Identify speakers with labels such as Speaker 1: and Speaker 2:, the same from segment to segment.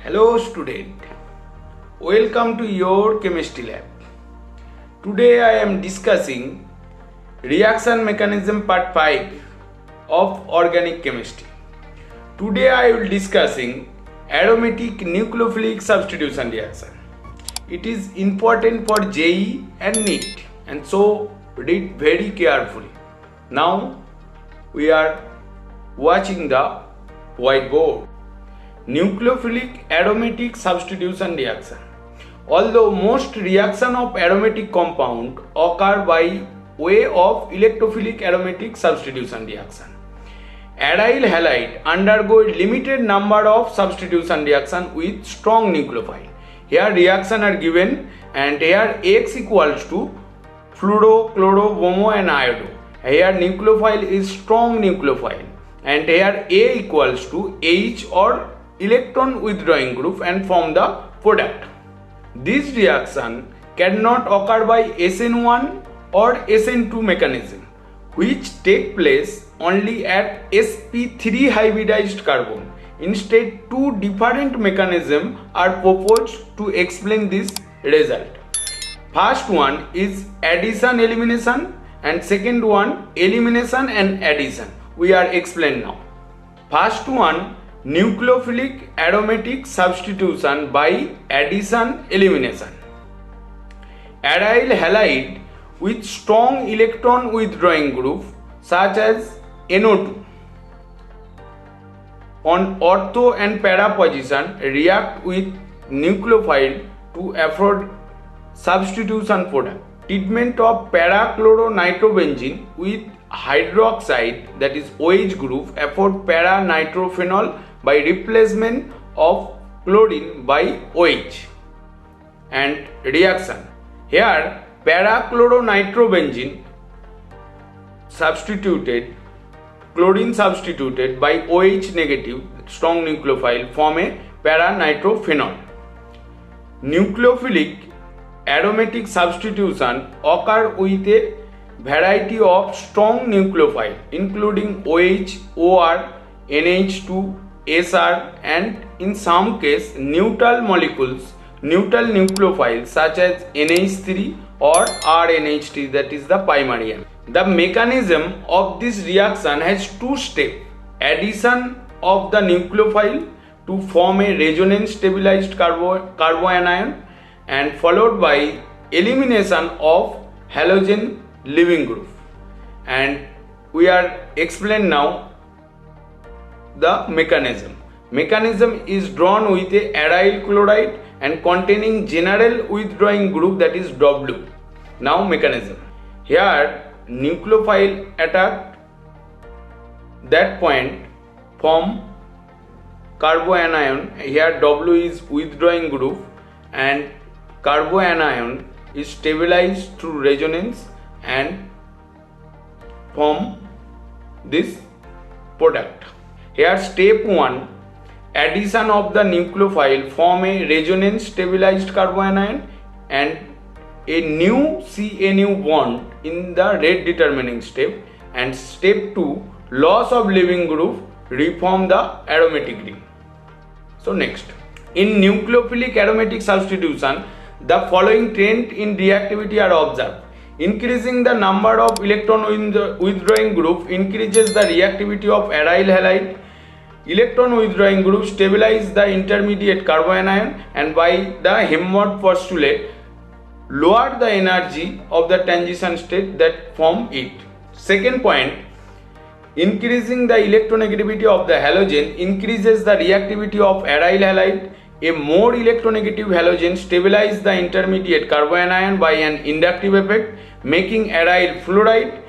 Speaker 1: Hello student, welcome to your chemistry lab. Today I am discussing reaction mechanism part 5 of organic chemistry. Today I will discussing aromatic nucleophilic substitution reaction. It is important for JEE and NEET, and so read very carefully. Now we are watching the whiteboard. Nucleophilic aromatic substitution reaction. Although most reaction of aromatic compound occur by way of electrophilic aromatic substitution reaction, aryl halide undergo limited number of substitution reaction with strong nucleophile. Here reaction are given and here X equals to fluoro, chloro, bromo and iodo. Here nucleophile is strong nucleophile and here A equals to H or electron-withdrawing group and form the product. This reaction cannot occur by SN1 or SN2 mechanism, which take place only at sp3 hybridized carbon. Instead, two different mechanisms are proposed to explain this result. First one is addition-elimination and second one elimination and addition. We are explained now. First one, nucleophilic aromatic substitution by addition-elimination. Aryl halide with strong electron withdrawing group such as NO2 on ortho and para position react with nucleophile to afford substitution product. Treatment of para-chloronitrobenzene with hydroxide, that is OH group, afford para-nitrophenol by replacement of chlorine by OH. And reaction, here para-chloronitrobenzene substituted, chlorine substituted by OH negative strong nucleophile form a para-nitrophenol. Nucleophilic aromatic substitution occur with a variety of strong nucleophile including OH, OR, NH2, SR and in some case neutral molecules, neutral nucleophiles such as NH3 or RNH3, that is the primary end. The mechanism of this reaction has two steps: addition of the nucleophile to form a resonance stabilized carboanion and followed by elimination of halogen leaving group. And we are explain now the mechanism. Mechanism is drawn with a aryl chloride and containing general withdrawing group, that is W. Now mechanism. Here nucleophile attack that point form carboanion. Here W is withdrawing group and carboanion is stabilized through resonance and form this product. Here step 1, addition of the nucleophile form a resonance stabilized carbanion and a new CNU bond in the rate determining step, and step 2, loss of leaving group reform the aromatic ring. So next, in nucleophilic aromatic substitution, the following trend in reactivity are observed. Increasing the number of electron withdrawing group increases the reactivity of aryl halide. Electron withdrawing group stabilize the intermediate carbanion and by the Helmholtz postulate lower the energy of the transition state that form it. Second point, increasing the electronegativity of the halogen increases the reactivity of aryl halide. A more electronegative halogen stabilizes the intermediate carbanion by an inductive effect, making aryl fluoride,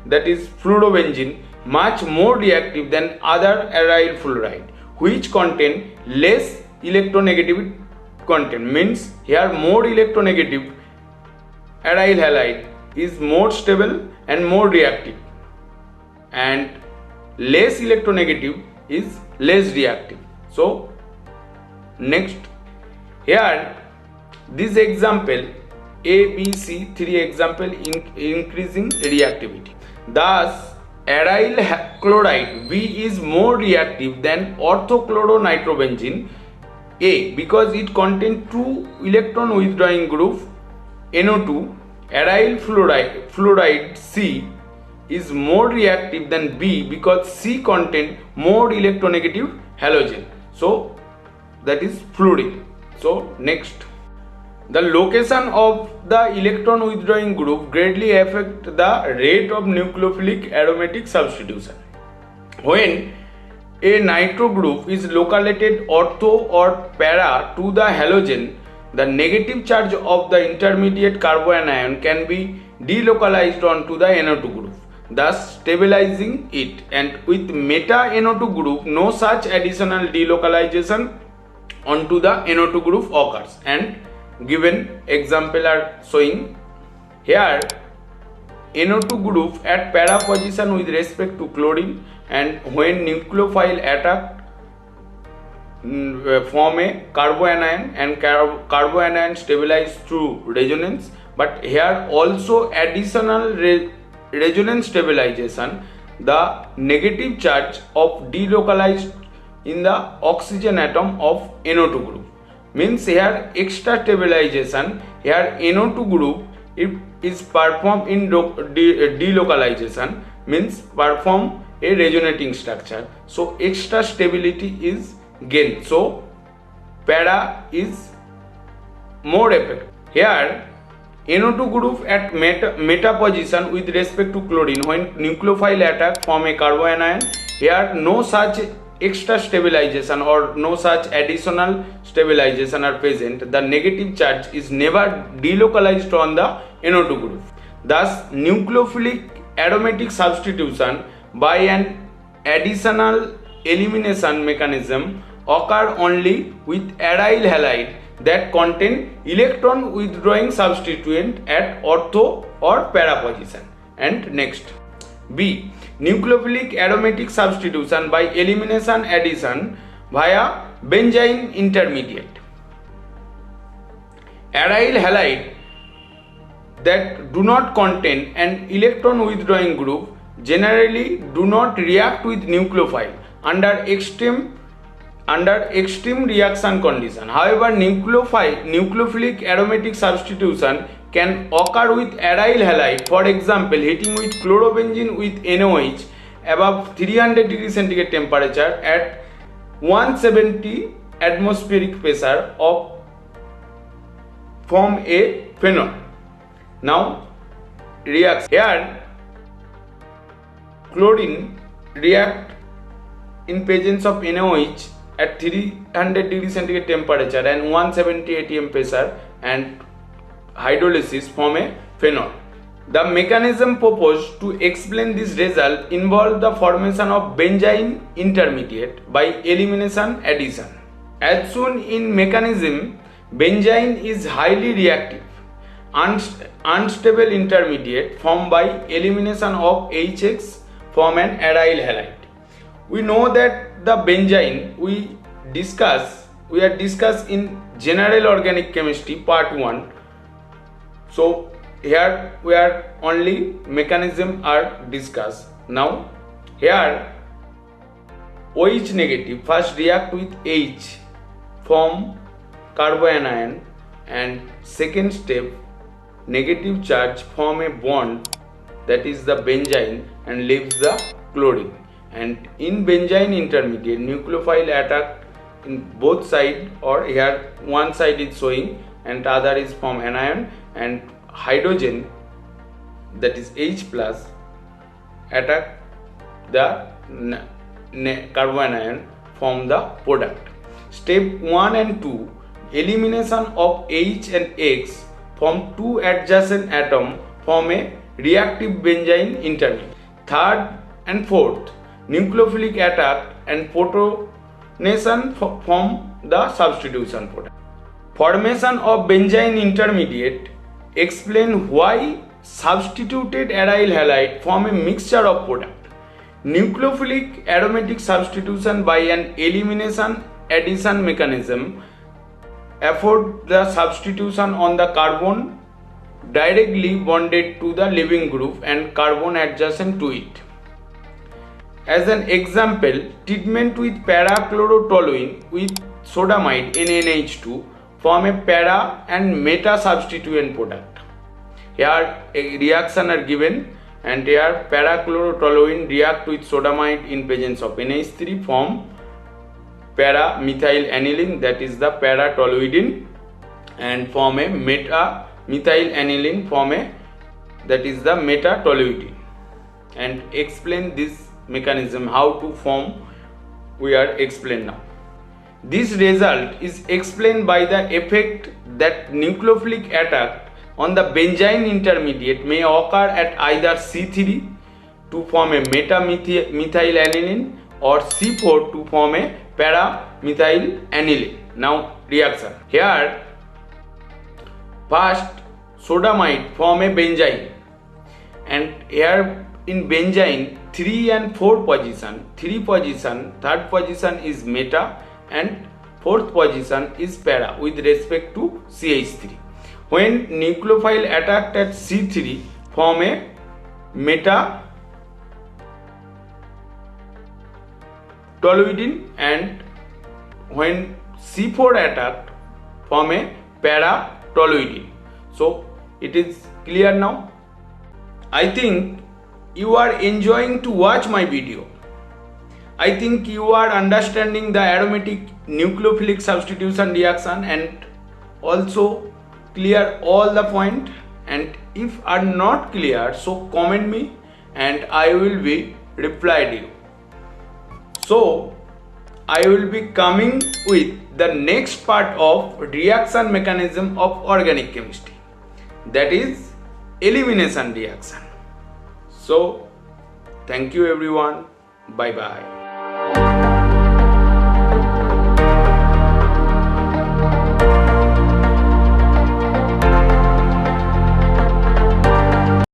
Speaker 1: that is fluorobenzene, much more reactive than other aryl fluoride, which contain less electronegative content. Means here more electronegative aryl halide is more stable and more reactive, and less electronegative is less reactive. So next, here this example A, B, C, 3 example increasing reactivity. Thus aryl chloride B is more reactive than orthochloronitrobenzene A because it contains two electron withdrawing group NO2. Aryl fluoride C is more reactive than B because C contains more electronegative halogen. So that is fluorine. So next, the location of the electron withdrawing group greatly affect the rate of nucleophilic aromatic substitution. When a nitro group is located ortho or para to the halogen, the negative charge of the intermediate carbanion can be delocalized onto the NO2 group, thus stabilizing it, and with meta NO2 group no such additional delocalization onto the NO2 group occurs, and given example are showing here. NO2 group at para position with respect to chlorine, and when nucleophile attack form a carbanion and carbanion stabilize through resonance. But here also additional resonance stabilization, the negative charge of delocalized in the oxygen atom of NO2 group, means here extra stabilization. Here NO2 group is performed in delocalization, means perform a resonating structure, so extra stability is gained, so para is more effective. Here NO2 group at meta position with respect to chlorine, when nucleophile attack form a carbanion, here no such extra stabilization or no such additional stabilization are present. The negative charge is never delocalized on the NO2 group. Thus nucleophilic aromatic substitution by an additional elimination mechanism occur only with aryl halide that contain electron withdrawing substituent at ortho or para position. And next, B, nucleophilic aromatic substitution by elimination addition via benzyne intermediate. Aryl halide that do not contain an electron withdrawing group generally do not react with nucleophile under extreme reaction condition. However, nucleophilic aromatic substitution can occur with aryl halide. For example, heating with chlorobenzene with NOH above 300 degrees centigrade temperature at 170 atmospheric pressure of form a phenol. Now reacts here. Chlorine react in presence of NOH at 300 degrees centigrade temperature and 170 atm pressure, and hydrolysis form a phenol. The mechanism proposed to explain this result involved the formation of benzyne intermediate by elimination addition. As shown in mechanism, benzyne is highly reactive, unstable intermediate formed by elimination of HX form an aryl halide. We know that the benzyne we are discussed in general organic chemistry part 1. So here we are only mechanism are discussed. Now here OH negative first react with H form carbanion, and second step negative charge form a bond, that is the benzyne, and leaves the chlorine. And in benzyne intermediate nucleophile attack in both sides, or here one side is showing and other is form anion, and hydrogen, that is H plus, attack the carbanion, form the product. Step 1 and 2, elimination of H and X from two adjacent atoms form a reactive benzyne intermediate. Third and fourth, nucleophilic attack and protonation form the substitution product. Formation of benzyne intermediate explain why substituted aryl halide form a mixture of product. Nucleophilic aromatic substitution by an elimination addition mechanism afford the substitution on the carbon directly bonded to the leaving group and carbon adjacent to it. As an example, treatment with para-chlorotoluene with sodamide NaNH2 form a para and meta substituent product. Here a reaction are given and here para-chlorotoluene react with sodamide in presence of NH3 form para-methyl aniline, that is the para-toluidine, and form a meta-methyl aniline form a, that is the meta-toluidine, and explain this mechanism how to form we are explain now. This result is explained by the effect that nucleophilic attack on the benzyne intermediate may occur at either C3 to form a meta-methyl aniline or C4 to form a para-methyl aniline. Now reaction. Here first sodamide form a benzyne, and here in benzyne 3 and 4 position, 3 position, third position is meta and fourth position is para with respect to CH3. When nucleophile attacked at C3 form a meta toluidine, and when C4 attacked form a para toluidine. So it is clear now. I think you are enjoying to watch my video. I think you are understanding the aromatic nucleophilic substitution reaction and also clear all the point, and if are not clear so comment me and I will be reply to you. So I will be coming with the next part of reaction mechanism of organic chemistry, that is elimination reaction. So thank you everyone, bye bye.